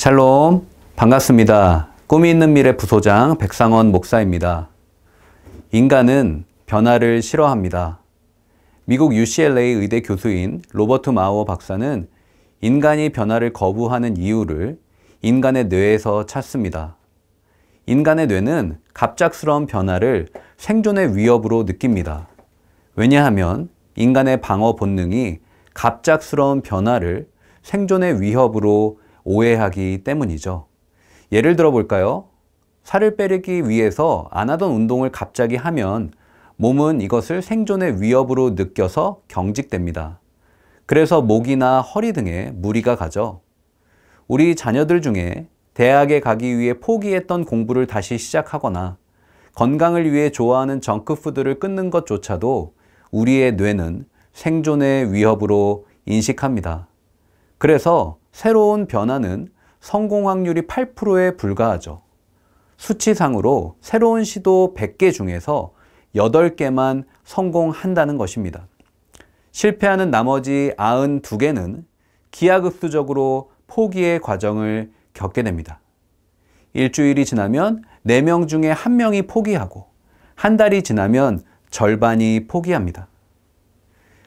샬롬, 반갑습니다. 꿈이 있는 미래 부소장 백상원 목사입니다. 인간은 변화를 싫어합니다. 미국 UCLA 의대 교수인 로버트 마워 박사는 인간이 변화를 거부하는 이유를 인간의 뇌에서 찾습니다. 인간의 뇌는 갑작스러운 변화를 생존의 위협으로 느낍니다. 왜냐하면 인간의 방어 본능이 갑작스러운 변화를 생존의 위협으로 오해하기 때문이죠. 예를 들어 볼까요? 살을 빼기 위해서 안 하던 운동을 갑자기 하면 몸은 이것을 생존의 위협으로 느껴서 경직됩니다. 그래서 목이나 허리 등에 무리가 가죠. 우리 자녀들 중에 대학에 가기 위해 포기했던 공부를 다시 시작하거나 건강을 위해 좋아하는 정크푸드를 끊는 것조차도 우리의 뇌는 생존의 위협으로 인식합니다. 그래서 새로운 변화는 성공 확률이 8%에 불과하죠. 수치상으로 새로운 시도 100개 중에서 8개만 성공한다는 것입니다. 실패하는 나머지 92개는 기하급수적으로 포기의 과정을 겪게 됩니다. 일주일이 지나면 4명 중에 1명이 포기하고 한 달이 지나면 절반이 포기합니다.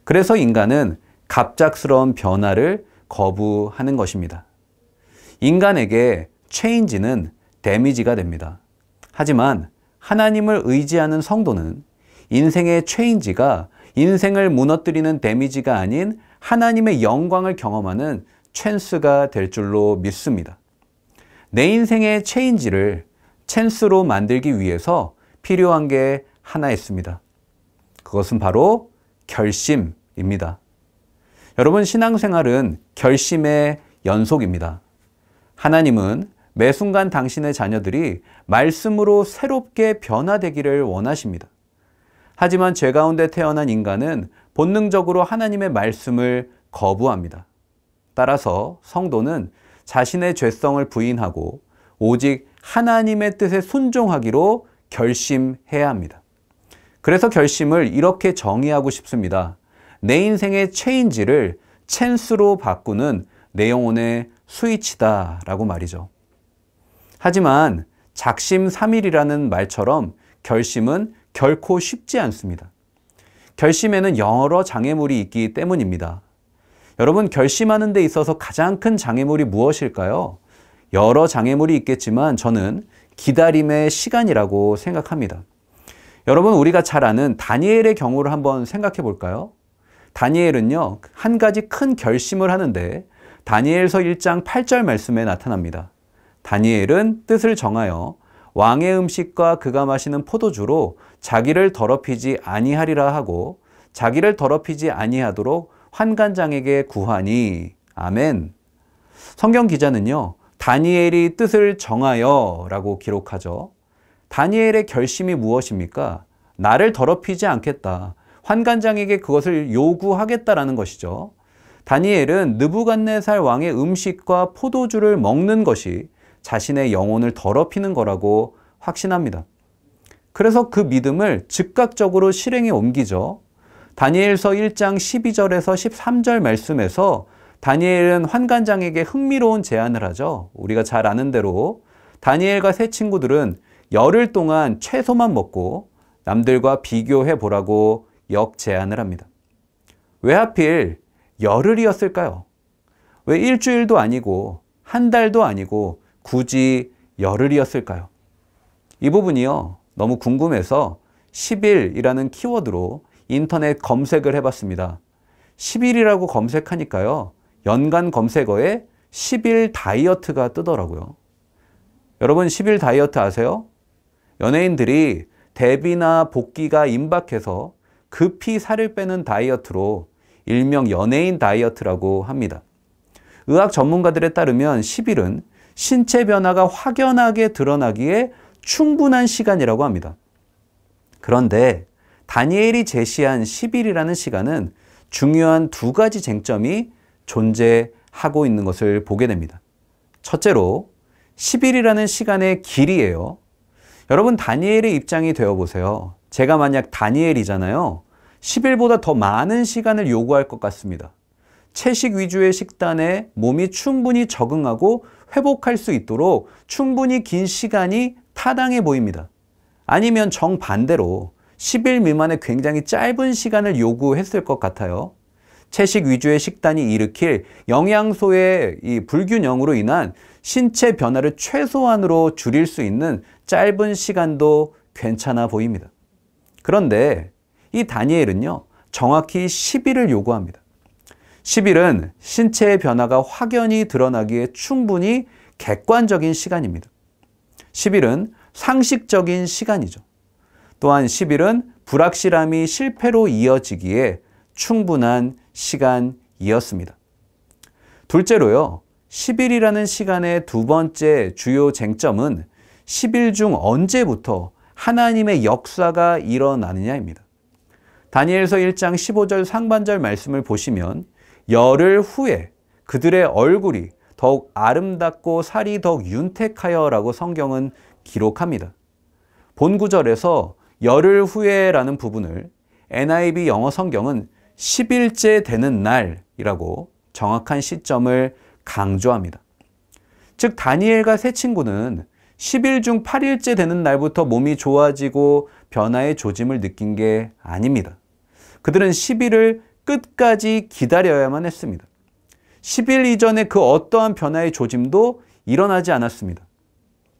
그래서 인간은 갑작스러운 변화를 거부하는 것입니다. 인간에게 체인지는 데미지가 됩니다. 하지만 하나님을 의지하는 성도는 인생의 체인지가 인생을 무너뜨리는 데미지가 아닌 하나님의 영광을 경험하는 찬스가 될 줄로 믿습니다. 내 인생의 체인지를 찬스로 만들기 위해서 필요한 게 하나 있습니다. 그것은 바로 결심입니다. 여러분, 신앙생활은 결심의 연속입니다. 하나님은 매 순간 당신의 자녀들이 말씀으로 새롭게 변화되기를 원하십니다. 하지만 죄 가운데 태어난 인간은 본능적으로 하나님의 말씀을 거부합니다. 따라서 성도는 자신의 죄성을 부인하고 오직 하나님의 뜻에 순종하기로 결심해야 합니다. 그래서 결심을 이렇게 정의하고 싶습니다. 내 인생의 체인지를 찬스로 바꾸는 내 영혼의 스위치다 라고 말이죠. 하지만 작심삼일이라는 말처럼 결심은 결코 쉽지 않습니다. 결심에는 여러 장애물이 있기 때문입니다. 여러분, 결심하는 데 있어서 가장 큰 장애물이 무엇일까요? 여러 장애물이 있겠지만 저는 기다림의 시간이라고 생각합니다. 여러분, 우리가 잘 아는 다니엘의 경우를 한번 생각해 볼까요? 다니엘은요, 한 가지 큰 결심을 하는데 다니엘서 1장 8절 말씀에 나타납니다. 다니엘은 뜻을 정하여 왕의 음식과 그가 마시는 포도주로 자기를 더럽히지 아니하리라 하고 자기를 더럽히지 아니하도록 환관장에게 구하니. 아멘. 성경 기자는요, 다니엘이 뜻을 정하여 라고 기록하죠. 다니엘의 결심이 무엇입니까? 나를 더럽히지 않겠다. 환관장에게 그것을 요구하겠다라는 것이죠. 다니엘은 느부갓네살 왕의 음식과 포도주를 먹는 것이 자신의 영혼을 더럽히는 거라고 확신합니다. 그래서 그 믿음을 즉각적으로 실행에 옮기죠. 다니엘서 1장 12절에서 13절 말씀에서 다니엘은 환관장에게 흥미로운 제안을 하죠. 우리가 잘 아는 대로 다니엘과 세 친구들은 열흘 동안 채소만 먹고 남들과 비교해 보라고 역제안을 합니다. 왜 하필 열흘이었을까요? 왜 일주일도 아니고 한 달도 아니고 굳이 열흘이었을까요? 이 부분이요, 너무 궁금해서 10일이라는 키워드로 인터넷 검색을 해봤습니다. 10일이라고 검색하니까요, 연간 검색어에 10일 다이어트가 뜨더라고요. 여러분, 10일 다이어트 아세요? 연예인들이 데뷔나 복귀가 임박해서 급히 살을 빼는 다이어트로 일명 연예인 다이어트라고 합니다. 의학 전문가들에 따르면 10일은 신체 변화가 확연하게 드러나기에 충분한 시간이라고 합니다. 그런데 다니엘이 제시한 10일이라는 시간은 중요한 두 가지 쟁점이 존재하고 있는 것을 보게 됩니다. 첫째로 10일이라는 시간의 길이에요. 여러분, 다니엘의 입장이 되어보세요. 제가 만약 다니엘이잖아요. 10일보다 더 많은 시간을 요구할 것 같습니다. 채식 위주의 식단에 몸이 충분히 적응하고 회복할 수 있도록 충분히 긴 시간이 타당해 보입니다. 아니면 정반대로 10일 미만의 굉장히 짧은 시간을 요구했을 것 같아요. 채식 위주의 식단이 일으킬 영양소의 이 불균형으로 인한 신체 변화를 최소한으로 줄일 수 있는 짧은 시간도 괜찮아 보입니다. 그런데 이 다니엘은요, 정확히 10일을 요구합니다. 10일은 신체의 변화가 확연히 드러나기에 충분히 객관적인 시간입니다. 10일은 상식적인 시간이죠. 또한 10일은 불확실함이 실패로 이어지기에 충분한 시간이었습니다. 둘째로요, 10일이라는 시간의 두 번째 주요 쟁점은 10일 중 언제부터 하나님의 역사가 일어나느냐입니다. 다니엘서 1장 15절 상반절 말씀을 보시면 열흘 후에 그들의 얼굴이 더욱 아름답고 살이 더욱 윤택하여 라고 성경은 기록합니다. 본 구절에서 열흘 후에라는 부분을 NIV 영어 성경은 10일째 되는 날이라고 정확한 시점을 강조합니다. 즉 다니엘과 세 친구는 10일 중 8일째 되는 날부터 몸이 좋아지고 변화의 조짐을 느낀 게 아닙니다. 그들은 10일을 끝까지 기다려야만 했습니다. 10일 이전에 그 어떠한 변화의 조짐도 일어나지 않았습니다.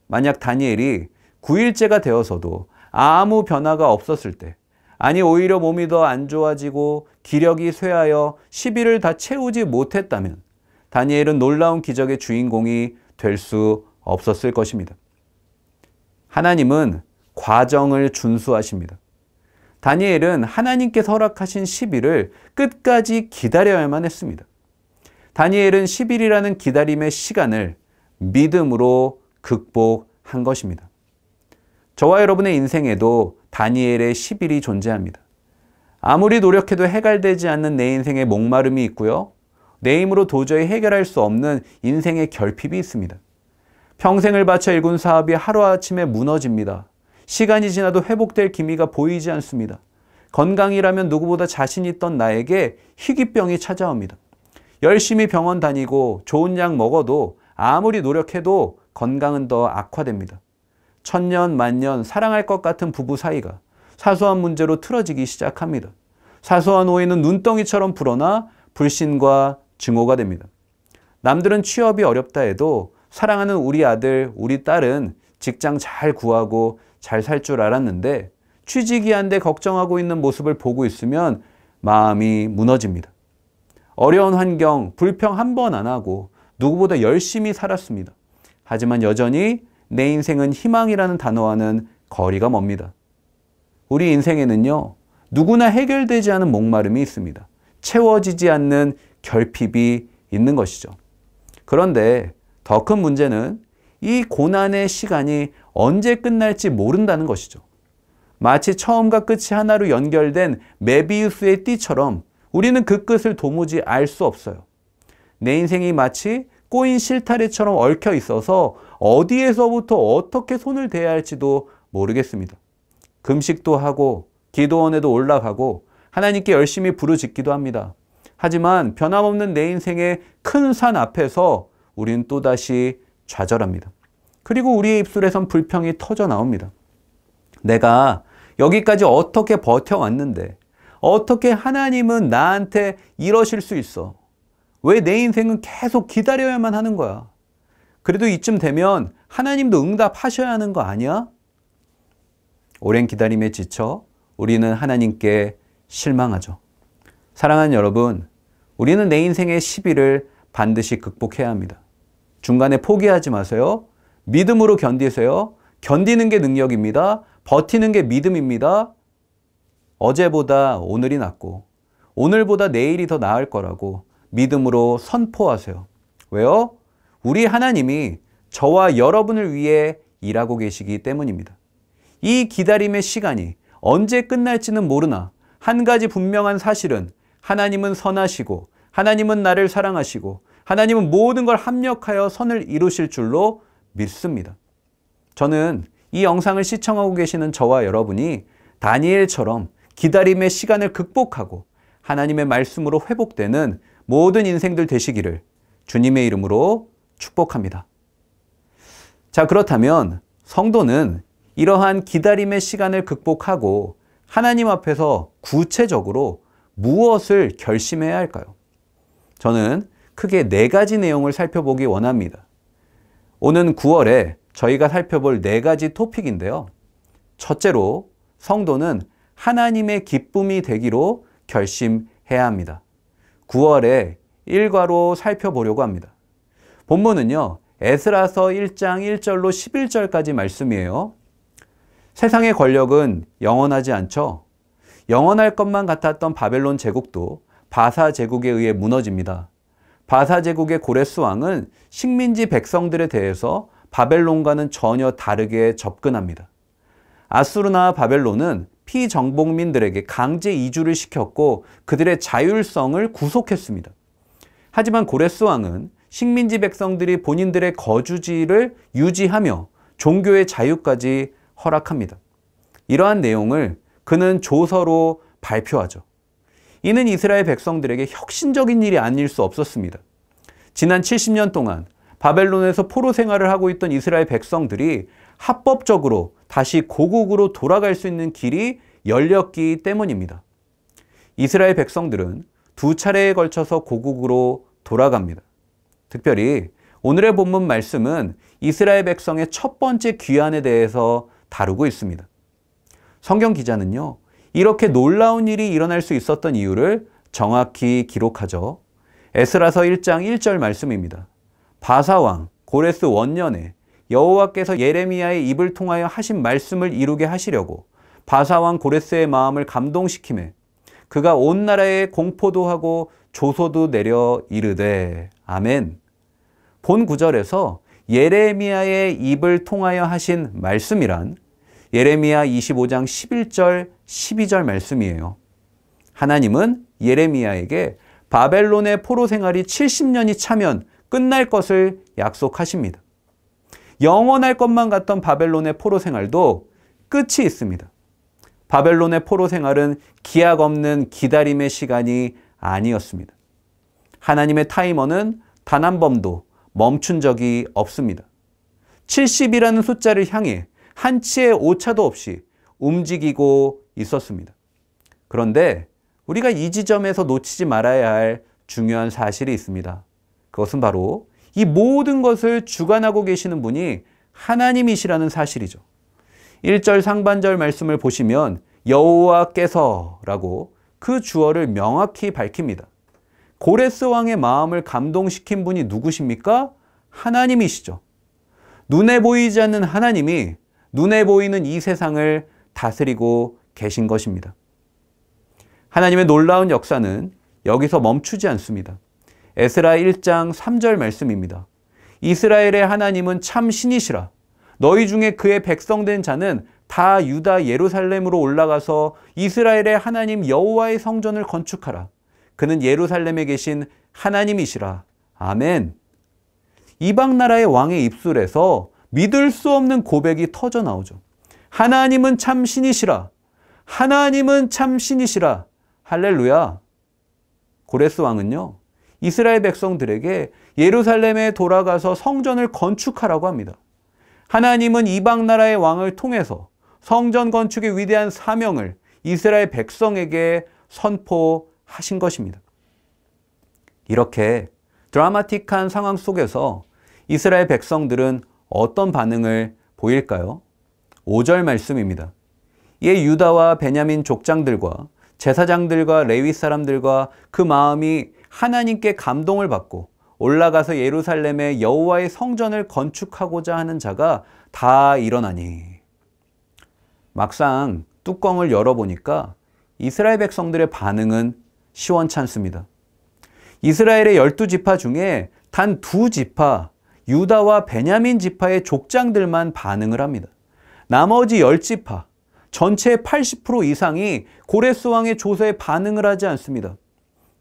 만약 다니엘이 9일째가 되어서도 아무 변화가 없었을 때, 아니 오히려 몸이 더 안 좋아지고 기력이 쇠하여 10일을 다 채우지 못했다면 다니엘은 놀라운 기적의 주인공이 될 수 없었을 것입니다. 하나님은 과정을 준수하십니다. 다니엘은 하나님께서 허락하신 10일을 끝까지 기다려야만 했습니다. 다니엘은 10일이라는 기다림의 시간을 믿음으로 극복한 것입니다. 저와 여러분의 인생에도 다니엘의 10일이 존재합니다. 아무리 노력해도 해결되지 않는 내 인생의 목마름이 있고요. 내 힘으로 도저히 해결할 수 없는 인생의 결핍이 있습니다. 평생을 바쳐 일군 사업이 하루아침에 무너집니다. 시간이 지나도 회복될 기미가 보이지 않습니다. 건강이라면 누구보다 자신 있던 나에게 희귀병이 찾아옵니다. 열심히 병원 다니고 좋은 약 먹어도 아무리 노력해도 건강은 더 악화됩니다. 천년 만년 사랑할 것 같은 부부 사이가 사소한 문제로 틀어지기 시작합니다. 사소한 오해는 눈덩이처럼 불어나 불신과 증오가 됩니다. 남들은 취업이 어렵다 해도 사랑하는 우리 아들, 우리 딸은 직장 잘 구하고 잘 살 줄 알았는데 취직이 안 돼 걱정하고 있는 모습을 보고 있으면 마음이 무너집니다. 어려운 환경, 불평 한 번 안 하고 누구보다 열심히 살았습니다. 하지만 여전히 내 인생은 희망이라는 단어와는 거리가 멉니다. 우리 인생에는요, 누구나 해결되지 않은 목마름이 있습니다. 채워지지 않는 결핍이 있는 것이죠. 그런데 더 큰 문제는 이 고난의 시간이 언제 끝날지 모른다는 것이죠. 마치 처음과 끝이 하나로 연결된 메비우스의 띠처럼 우리는 그 끝을 도무지 알 수 없어요. 내 인생이 마치 꼬인 실타래처럼 얽혀 있어서 어디에서부터 어떻게 손을 대야 할지도 모르겠습니다. 금식도 하고 기도원에도 올라가고 하나님께 열심히 부르짖기도 합니다. 하지만 변함없는 내 인생의 큰 산 앞에서 우리는 또다시 좌절합니다. 그리고 우리의 입술에선 불평이 터져 나옵니다. 내가 여기까지 어떻게 버텨왔는데 어떻게 하나님은 나한테 이러실 수 있어? 왜 내 인생은 계속 기다려야만 하는 거야? 그래도 이쯤 되면 하나님도 응답하셔야 하는 거 아니야? 오랜 기다림에 지쳐 우리는 하나님께 실망하죠. 사랑하는 여러분, 우리는 내 인생의 시비를 반드시 극복해야 합니다. 중간에 포기하지 마세요. 믿음으로 견디세요. 견디는 게 능력입니다. 버티는 게 믿음입니다. 어제보다 오늘이 낫고 오늘보다 내일이 더 나을 거라고 믿음으로 선포하세요. 왜요? 우리 하나님이 저와 여러분을 위해 일하고 계시기 때문입니다. 이 기다림의 시간이 언제 끝날지는 모르나 한 가지 분명한 사실은 하나님은 선하시고 하나님은 나를 사랑하시고 하나님은 모든 걸 합력하여 선을 이루실 줄로 믿습니다. 저는 이 영상을 시청하고 계시는 저와 여러분이 다니엘처럼 기다림의 시간을 극복하고 하나님의 말씀으로 회복되는 모든 인생들 되시기를 주님의 이름으로 축복합니다. 자, 그렇다면 성도는 이러한 기다림의 시간을 극복하고 하나님 앞에서 구체적으로 무엇을 결심해야 할까요? 저는 크게 4가지 내용을 살펴보기 원합니다. 오는 9월에 저희가 살펴볼 4가지 토픽인데요. 첫째로 성도는 하나님의 기쁨이 되기로 결심해야 합니다. 9월에 일과로 살펴보려고 합니다. 본문은요, 에스라서 1장 1절로 11절까지 말씀이에요. 세상의 권력은 영원하지 않죠. 영원할 것만 같았던 바벨론 제국도 바사 제국에 의해 무너집니다. 바사 제국의 고레스 왕은 식민지 백성들에 대해서 바벨론과는 전혀 다르게 접근합니다. 아수르나 바벨론은 피정복민들에게 강제 이주를 시켰고 그들의 자율성을 구속했습니다. 하지만 고레스 왕은 식민지 백성들이 본인들의 거주지를 유지하며 종교의 자유까지 허락합니다. 이러한 내용을 그는 조서로 발표하죠. 이는 이스라엘 백성들에게 혁신적인 일이 아닐 수 없었습니다. 지난 70년 동안 바벨론에서 포로 생활을 하고 있던 이스라엘 백성들이 합법적으로 다시 고국으로 돌아갈 수 있는 길이 열렸기 때문입니다. 이스라엘 백성들은 2차례에 걸쳐서 고국으로 돌아갑니다. 특별히 오늘의 본문 말씀은 이스라엘 백성의 첫 번째 귀환에 대해서 다루고 있습니다. 성경 기자는요, 이렇게 놀라운 일이 일어날 수 있었던 이유를 정확히 기록하죠. 에스라서 1장 1절 말씀입니다. 바사왕 고레스 원년에 여호와께서 예레미야의 입을 통하여 하신 말씀을 이루게 하시려고 바사왕 고레스의 마음을 감동시키매 그가 온 나라에 공포도 하고 조소도 내려 이르되. 아멘. 본 구절에서 예레미야의 입을 통하여 하신 말씀이란 예레미야 25장 11절 12절 말씀이에요. 하나님은 예레미야에게 바벨론의 포로 생활이 70년이 차면 끝날 것을 약속하십니다. 영원할 것만 같던 바벨론의 포로 생활도 끝이 있습니다. 바벨론의 포로 생활은 기약 없는 기다림의 시간이 아니었습니다. 하나님의 타이머는 단 한 번도 멈춘 적이 없습니다. 70이라는 숫자를 향해 한치의 오차도 없이 움직이고 있었습니다. 그런데 우리가 이 지점에서 놓치지 말아야 할 중요한 사실이 있습니다. 그것은 바로 이 모든 것을 주관하고 계시는 분이 하나님이시라는 사실이죠. 1절 상반절 말씀을 보시면 여호와께서라고 그 주어를 명확히 밝힙니다. 고레스 왕의 마음을 감동시킨 분이 누구십니까? 하나님이시죠. 눈에 보이지 않는 하나님이 눈에 보이는 이 세상을 다스리고 계신 것입니다. 하나님의 놀라운 역사는 여기서 멈추지 않습니다. 에스라 1장 3절 말씀입니다. 이스라엘의 하나님은 참 신이시라. 너희 중에 그의 백성된 자는 다 유다 예루살렘으로 올라가서 이스라엘의 하나님 여호와의 성전을 건축하라. 그는 예루살렘에 계신 하나님이시라. 아멘. 이방 나라의 왕의 입술에서 믿을 수 없는 고백이 터져 나오죠. 하나님은 참 신이시라. 하나님은 참 신이시라. 할렐루야. 고레스 왕은요, 이스라엘 백성들에게 예루살렘에 돌아가서 성전을 건축하라고 합니다. 하나님은 이방 나라의 왕을 통해서 성전 건축의 위대한 사명을 이스라엘 백성에게 선포하신 것입니다. 이렇게 드라마틱한 상황 속에서 이스라엘 백성들은 어떤 반응을 보일까요? 5절 말씀입니다. 이에 유다와 베냐민 족장들과 제사장들과 레위 사람들과 그 마음이 하나님께 감동을 받고 올라가서 예루살렘에 여호와의 성전을 건축하고자 하는 자가 다 일어나니. 막상 뚜껑을 열어보니까 이스라엘 백성들의 반응은 시원찮습니다. 이스라엘의 12지파 중에 단 2지파, 유다와 베냐민 지파의 족장들만 반응을 합니다. 나머지 10지파, 전체의 80% 이상이 고레스 왕의 조서에 반응을 하지 않습니다.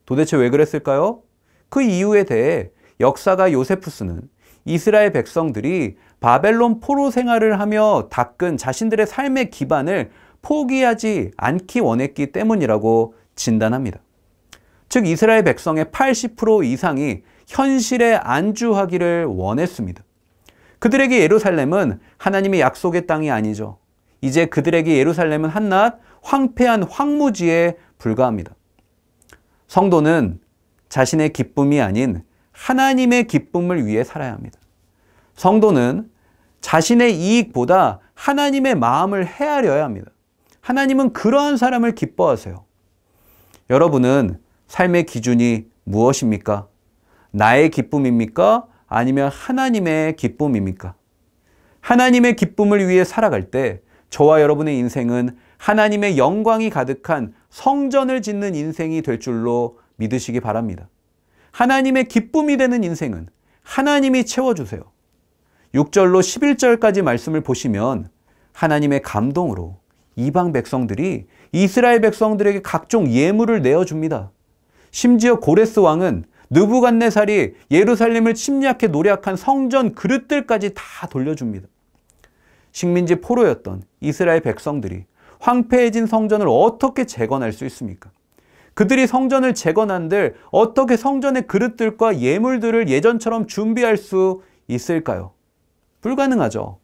도대체 왜 그랬을까요? 그 이유에 대해 역사가 요세푸스는 이스라엘 백성들이 바벨론 포로 생활을 하며 닦은 자신들의 삶의 기반을 포기하지 않기 원했기 때문이라고 진단합니다. 즉 이스라엘 백성의 80% 이상이 현실에 안주하기를 원했습니다. 그들에게 예루살렘은 하나님의 약속의 땅이 아니죠. 이제 그들에게 예루살렘은 한낱 황폐한 황무지에 불과합니다. 성도는 자신의 기쁨이 아닌 하나님의 기쁨을 위해 살아야 합니다. 성도는 자신의 이익보다 하나님의 마음을 헤아려야 합니다. 하나님은 그러한 사람을 기뻐하세요. 여러분은 삶의 기준이 무엇입니까? 나의 기쁨입니까? 아니면 하나님의 기쁨입니까? 하나님의 기쁨을 위해 살아갈 때 저와 여러분의 인생은 하나님의 영광이 가득한 성전을 짓는 인생이 될 줄로 믿으시기 바랍니다. 하나님의 기쁨이 되는 인생은 하나님이 채워주세요. 6절로 11절까지 말씀을 보시면 하나님의 감동으로 이방 백성들이 이스라엘 백성들에게 각종 예물을 내어줍니다. 심지어 고레스 왕은 느부갓네살이 예루살렘을 침략해 노략한 성전 그릇들까지 다 돌려줍니다. 식민지 포로였던 이스라엘 백성들이 황폐해진 성전을 어떻게 재건할 수 있습니까? 그들이 성전을 재건한들 어떻게 성전의 그릇들과 예물들을 예전처럼 준비할 수 있을까요? 불가능하죠.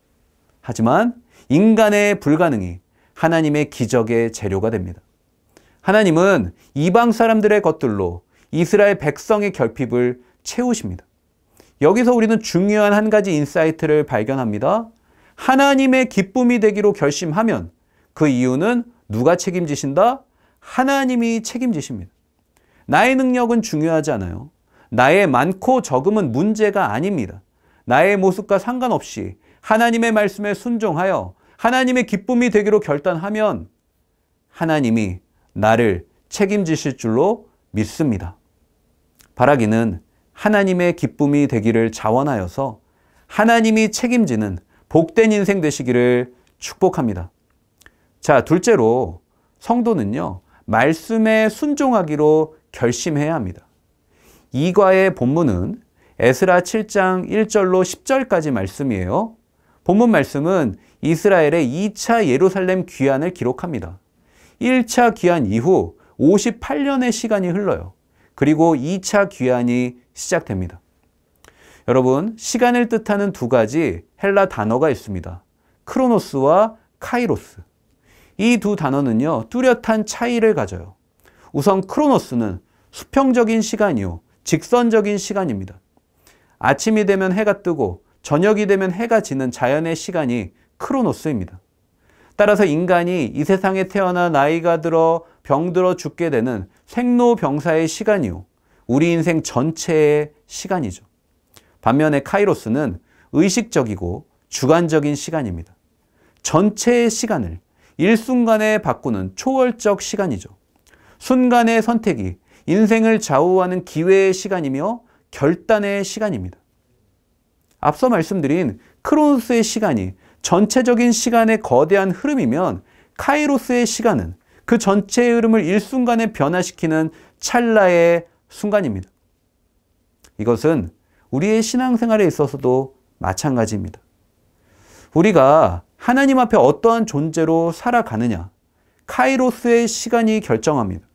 하지만 인간의 불가능이 하나님의 기적의 재료가 됩니다. 하나님은 이방 사람들의 것들로 이스라엘 백성의 결핍을 채우십니다. 여기서 우리는 중요한 한 가지 인사이트를 발견합니다. 하나님의 기쁨이 되기로 결심하면 그 이유는 누가 책임지신다? 하나님이 책임지십니다. 나의 능력은 중요하지 않아요. 나의 많고 적음은 문제가 아닙니다. 나의 모습과 상관없이 하나님의 말씀에 순종하여 하나님의 기쁨이 되기로 결단하면 하나님이 나를 책임지실 줄로 믿습니다. 바라기는 하나님의 기쁨이 되기를 자원하여서 하나님이 책임지는 복된 인생 되시기를 축복합니다. 자, 둘째로 성도는요, 말씀에 순종하기로 결심해야 합니다. 이과의 본문은 에스라 7장 1절로 10절까지 말씀이에요. 본문 말씀은 이스라엘의 2차 예루살렘 귀환을 기록합니다. 1차 귀환 이후 58년의 시간이 흘러요. 그리고 2차 귀환이 시작됩니다. 여러분, 시간을 뜻하는 두 가지 헬라 단어가 있습니다. 크로노스와 카이로스. 이 두 단어는요, 뚜렷한 차이를 가져요. 우선 크로노스는 수평적인 시간이요, 직선적인 시간입니다. 아침이 되면 해가 뜨고 저녁이 되면 해가 지는 자연의 시간이 크로노스입니다. 따라서 인간이 이 세상에 태어나 나이가 들어 병들어 죽게 되는 생로병사의 시간이요, 우리 인생 전체의 시간이죠. 반면에 카이로스는 의식적이고 주관적인 시간입니다. 전체의 시간을 일순간에 바꾸는 초월적 시간이죠. 순간의 선택이 인생을 좌우하는 기회의 시간이며 결단의 시간입니다. 앞서 말씀드린 크로노스의 시간이 전체적인 시간의 거대한 흐름이면 카이로스의 시간은 그 전체의 흐름을 일순간에 변화시키는 찰나의 순간입니다. 이것은 우리의 신앙생활에 있어서도 마찬가지입니다. 우리가 하나님 앞에 어떠한 존재로 살아가느냐, 카이로스의 시간이 결정합니다.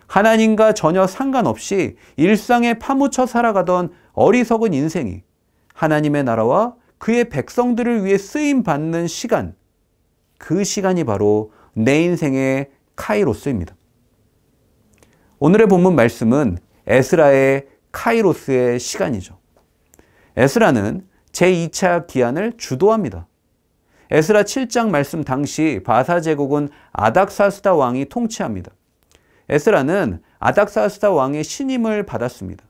하나님과 전혀 상관없이 일상에 파묻혀 살아가던 어리석은 인생이 하나님의 나라와 그의 백성들을 위해 쓰임받는 시간, 그 시간이 바로 내 인생의 카이로스입니다. 오늘의 본문 말씀은 에스라의 카이로스의 시간이죠. 에스라는 제2차 기한을 주도합니다. 에스라 7장 말씀 당시 바사 제국은 아닥사스다 왕이 통치합니다. 에스라는 아닥사스다 왕의 신임을 받았습니다.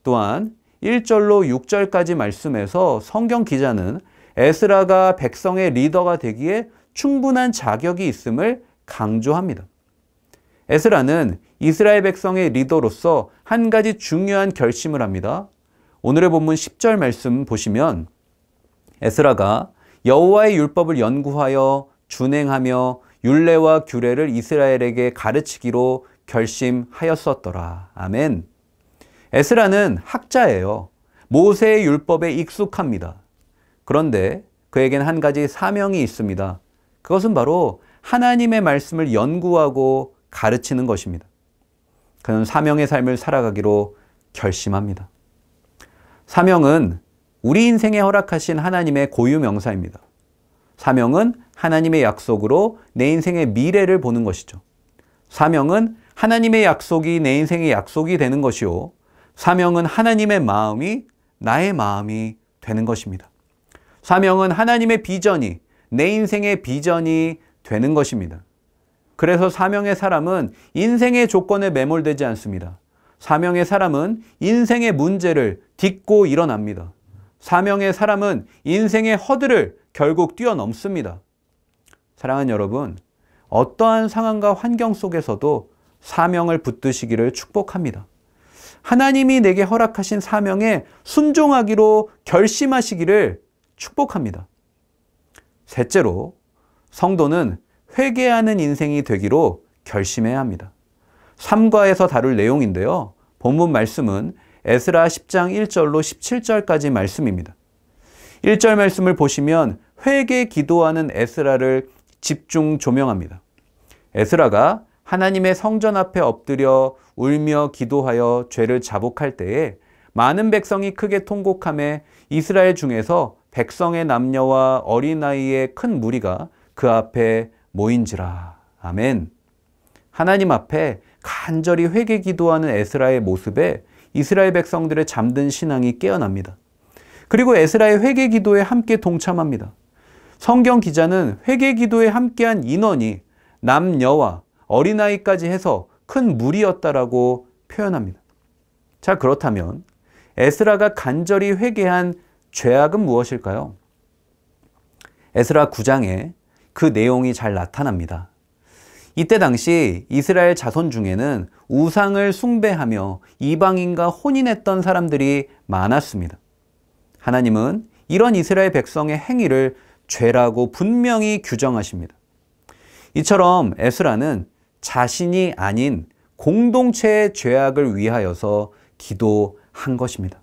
또한 1절로 6절까지 말씀에서 성경 기자는 에스라가 백성의 리더가 되기에 충분한 자격이 있음을 강조합니다. 에스라는 이스라엘 백성의 리더로서 한 가지 중요한 결심을 합니다. 오늘의 본문 10절 말씀 보시면 에스라가 여호와의 율법을 연구하여 준행하며 율례와 규례를 이스라엘에게 가르치기로 결심하였었더라. 아멘. 에스라는 학자예요. 모세의 율법에 익숙합니다. 그런데 그에겐 한 가지 사명이 있습니다. 그것은 바로 하나님의 말씀을 연구하고 가르치는 것입니다. 그는 사명의 삶을 살아가기로 결심합니다. 사명은 우리 인생에 허락하신 하나님의 고유 명사입니다. 사명은 하나님의 약속으로 내 인생의 미래를 보는 것이죠. 사명은 하나님의 약속이 내 인생의 약속이 되는 것이요. 사명은 하나님의 마음이 나의 마음이 되는 것입니다. 사명은 하나님의 비전이 내 인생의 비전이 되는 것입니다. 그래서 사명의 사람은 인생의 조건에 매몰되지 않습니다. 사명의 사람은 인생의 문제를 딛고 일어납니다. 사명의 사람은 인생의 허들을 결국 뛰어넘습니다. 사랑하는 여러분, 어떠한 상황과 환경 속에서도 사명을 붙드시기를 축복합니다. 하나님이 내게 허락하신 사명에 순종하기로 결심하시기를 축복합니다. 셋째로, 성도는 회개하는 인생이 되기로 결심해야 합니다. 3과에서 다룰 내용인데요. 본문 말씀은 에스라 10장 1절로 17절까지 말씀입니다. 1절 말씀을 보시면 회개 기도하는 에스라를 집중 조명합니다. 에스라가 하나님의 성전 앞에 엎드려 울며 기도하여 죄를 자복할 때에 많은 백성이 크게 통곡하며 이스라엘 중에서 백성의 남녀와 어린아이의 큰 무리가 그 앞에 모인지라. 아멘. 하나님 앞에 간절히 회개 기도하는 에스라의 모습에 이스라엘 백성들의 잠든 신앙이 깨어납니다. 그리고 에스라의 회개 기도에 함께 동참합니다. 성경 기자는 회개 기도에 함께한 인원이 남녀와 어린아이까지 해서 큰 무리였다라고 표현합니다. 자, 그렇다면 에스라가 간절히 회개한 죄악은 무엇일까요? 에스라 9장에 그 내용이 잘 나타납니다. 이때 당시 이스라엘 자손 중에는 우상을 숭배하며 이방인과 혼인했던 사람들이 많았습니다. 하나님은 이런 이스라엘 백성의 행위를 죄라고 분명히 규정하십니다. 이처럼 에스라는 자신이 아닌 공동체의 죄악을 위하여서 기도한 것입니다.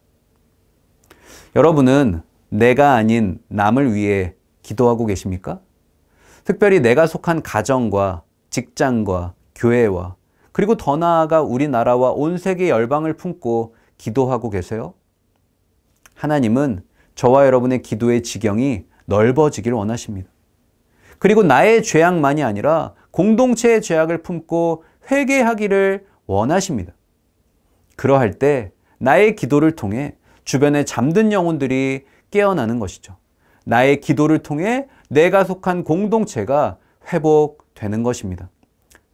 여러분은 내가 아닌 남을 위해 기도하고 계십니까? 특별히 내가 속한 가정과 직장과 교회와 그리고 더 나아가 우리나라와 온 세계 열방을 품고 기도하고 계세요? 하나님은 저와 여러분의 기도의 지경이 넓어지길 원하십니다. 그리고 나의 죄악만이 아니라 공동체의 죄악을 품고 회개하기를 원하십니다. 그러할 때 나의 기도를 통해 주변에 잠든 영혼들이 깨어나는 것이죠. 나의 기도를 통해 내가 속한 공동체가 회복되는 것입니다.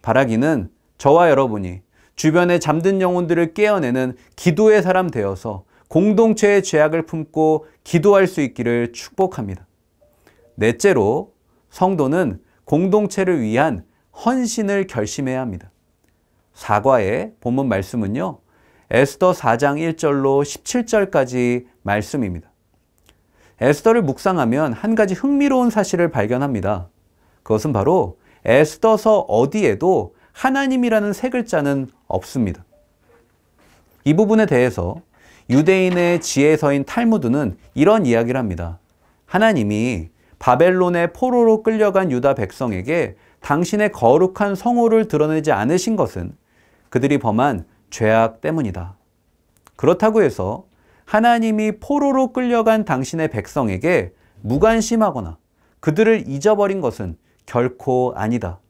바라기는 저와 여러분이 주변에 잠든 영혼들을 깨어내는 기도의 사람 되어서 공동체의 죄악을 품고 기도할 수 있기를 축복합니다. 넷째로, 성도는 공동체를 위한 헌신을 결심해야 합니다. 4과의 본문 말씀은요, 에스더 4장 1절로 17절까지 말씀입니다. 에스더를 묵상하면 한 가지 흥미로운 사실을 발견합니다. 그것은 바로 에스더서 어디에도 하나님이라는 세 글자는 없습니다. 이 부분에 대해서 유대인의 지혜서인 탈무드는 이런 이야기를 합니다. 하나님이 바벨론의 포로로 끌려간 유다 백성에게 당신의 거룩한 성호를 드러내지 않으신 것은 그들이 범한 죄악 때문이다. 그렇다고 해서 하나님이 포로로 끌려간 당신의 백성에게 무관심하거나 그들을 잊어버린 것은 결코 아니다.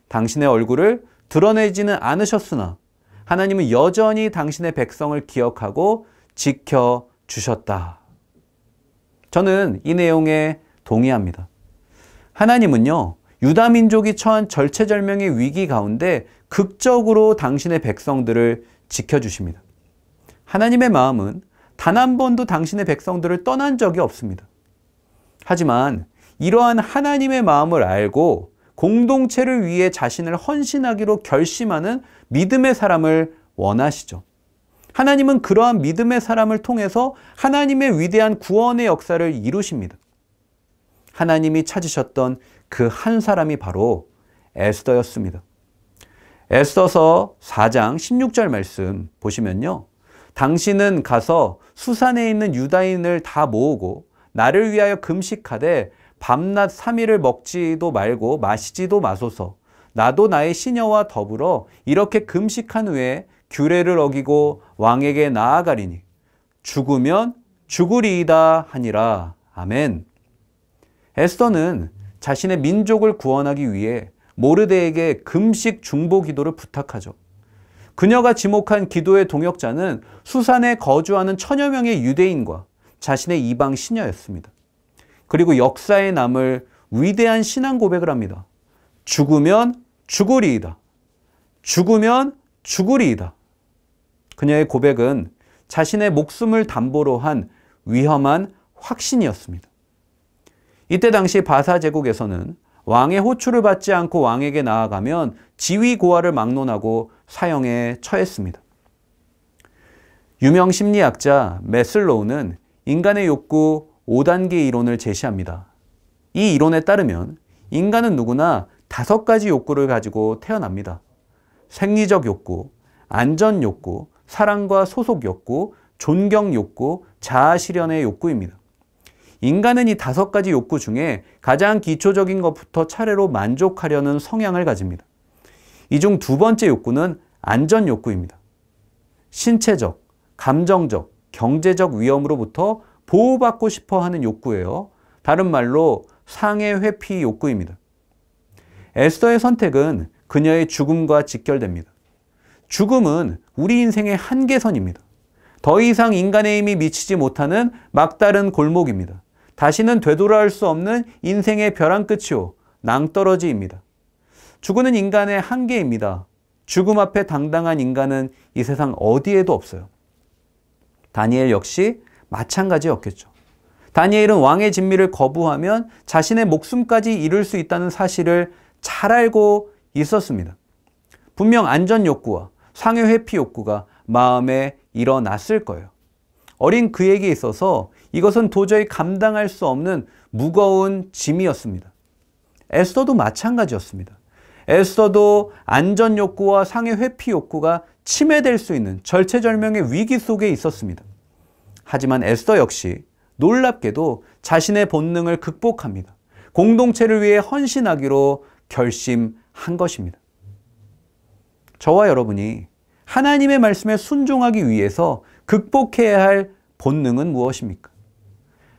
당신의 얼굴을 드러내지는 않으셨으나 하나님은 여전히 당신의 백성을 기억하고 지켜주셨다. 저는 이 내용에 동의합니다. 하나님은요, 유다 민족이 처한 절체절명의 위기 가운데 극적으로 당신의 백성들을 지켜주십니다. 하나님의 마음은 단 한 번도 당신의 백성들을 떠난 적이 없습니다. 하지만 이러한 하나님의 마음을 알고 공동체를 위해 자신을 헌신하기로 결심하는 믿음의 사람을 원하시죠. 하나님은 그러한 믿음의 사람을 통해서 하나님의 위대한 구원의 역사를 이루십니다. 하나님이 찾으셨던 그 한 사람이 바로 에스더였습니다. 에스더서 4장 16절 말씀 보시면요, 당신은 가서 수산에 있는 유다인을 다 모으고 나를 위하여 금식하되 밤낮 3일을 먹지도 말고 마시지도 마소서. 나도 나의 시녀와 더불어 이렇게 금식한 후에 규례를 어기고 왕에게 나아가리니 죽으면 죽으리이다 하니라. 아멘. 에스더는 자신의 민족을 구원하기 위해 모르드에게 금식 중보 기도를 부탁하죠. 그녀가 지목한 기도의 동역자는 수산에 거주하는 천여 명의 유대인과 자신의 이방 시녀였습니다. 그리고 역사에 남을 위대한 신앙 고백을 합니다. 죽으면 죽으리이다. 죽으면 죽으리이다. 그녀의 고백은 자신의 목숨을 담보로 한 위험한 확신이었습니다. 이때 당시 바사 제국에서는 왕의 호출을 받지 않고 왕에게 나아가면 지위 고하를 막론하고 사형에 처했습니다. 유명 심리학자 매슬로우는 인간의 욕구 5단계 이론을 제시합니다. 이 이론에 따르면 인간은 누구나 5가지 욕구를 가지고 태어납니다. 생리적 욕구, 안전 욕구, 사랑과 소속 욕구, 존경 욕구, 자아 실현의 욕구입니다. 인간은 이 5가지 욕구 중에 가장 기초적인 것부터 차례로 만족하려는 성향을 가집니다. 이 중 2번째 욕구는 안전 욕구입니다. 신체적, 감정적, 경제적 위험으로부터 보호받고 싶어 하는 욕구예요. 다른 말로 상해 회피 욕구입니다. 에스더의 선택은 그녀의 죽음과 직결됩니다. 죽음은 우리 인생의 한계선입니다. 더 이상 인간의 힘이 미치지 못하는 막다른 골목입니다. 다시는 되돌아올 수 없는 인생의 벼랑 끝이요, 낭떠러지입니다. 죽음은 인간의 한계입니다. 죽음 앞에 당당한 인간은 이 세상 어디에도 없어요. 다니엘 역시 마찬가지였겠죠. 다니엘은 왕의 진미를 거부하면 자신의 목숨까지 잃을 수 있다는 사실을 잘 알고 있었습니다. 분명 안전 욕구와 상해 회피 욕구가 마음에 일어났을 거예요. 어린 그에게 있어서 이것은 도저히 감당할 수 없는 무거운 짐이었습니다. 에스더도 마찬가지였습니다. 에스더도 안전 욕구와 상해 회피 욕구가 침해될 수 있는 절체절명의 위기 속에 있었습니다. 하지만 에스더 역시 놀랍게도 자신의 본능을 극복합니다. 공동체를 위해 헌신하기로 결심한 것입니다. 저와 여러분이 하나님의 말씀에 순종하기 위해서 극복해야 할 본능은 무엇입니까?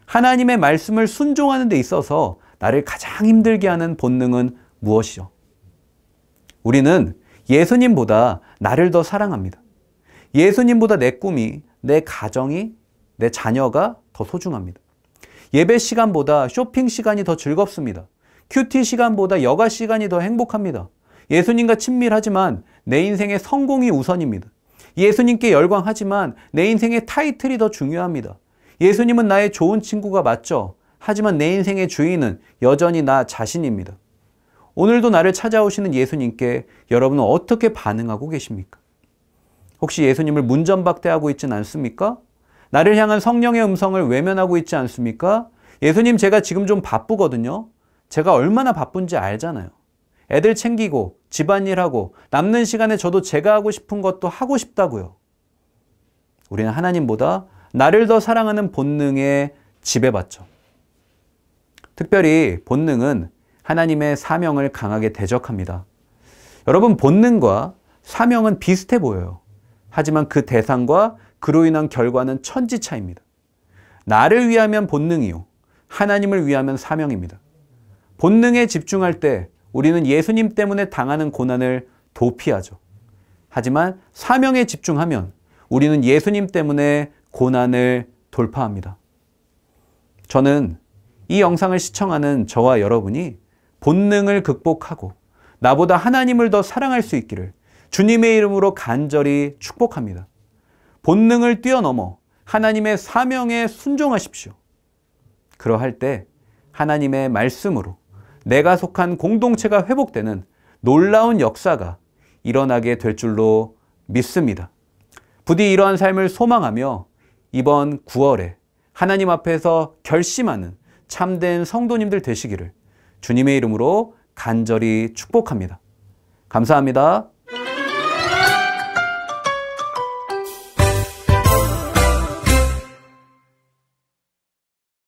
하나님의 말씀을 순종하는 데 있어서 나를 가장 힘들게 하는 본능은 무엇이죠? 우리는 예수님보다 나를 더 사랑합니다. 예수님보다 내 꿈이, 내 가정이, 내 자녀가 더 소중합니다. 예배 시간보다 쇼핑 시간이 더 즐겁습니다. 큐티 시간보다 여가 시간이 더 행복합니다. 예수님과 친밀하지만 내 인생의 성공이 우선입니다. 예수님께 열광하지만 내 인생의 타이틀이 더 중요합니다. 예수님은 나의 좋은 친구가 맞죠. 하지만 내 인생의 주인은 여전히 나 자신입니다. 오늘도 나를 찾아오시는 예수님께 여러분은 어떻게 반응하고 계십니까? 혹시 예수님을 문전박대하고 있지는 않습니까? 나를 향한 성령의 음성을 외면하고 있지 않습니까? 예수님, 제가 지금 좀 바쁘거든요. 제가 얼마나 바쁜지 알잖아요. 애들 챙기고 집안일하고 남는 시간에 저도 제가 하고 싶은 것도 하고 싶다고요. 우리는 하나님보다 나를 더 사랑하는 본능에 지배받죠. 특별히 본능은 하나님의 사명을 강하게 대적합니다. 여러분, 본능과 사명은 비슷해 보여요. 하지만 그 대상과 그로 인한 결과는 천지차이입니다. 나를 위하면 본능이요, 하나님을 위하면 사명입니다. 본능에 집중할 때 우리는 예수님 때문에 당하는 고난을 도피하죠. 하지만 사명에 집중하면 우리는 예수님 때문에 고난을 돌파합니다. 저는 이 영상을 시청하는 저와 여러분이 본능을 극복하고 나보다 하나님을 더 사랑할 수 있기를 주님의 이름으로 간절히 축복합니다. 본능을 뛰어넘어 하나님의 사명에 순종하십시오. 그러할 때 하나님의 말씀으로 내가 속한 공동체가 회복되는 놀라운 역사가 일어나게 될 줄로 믿습니다. 부디 이러한 삶을 소망하며 이번 9월에 하나님 앞에서 결심하는 참된 성도님들 되시기를 주님의 이름으로 간절히 축복합니다. 감사합니다.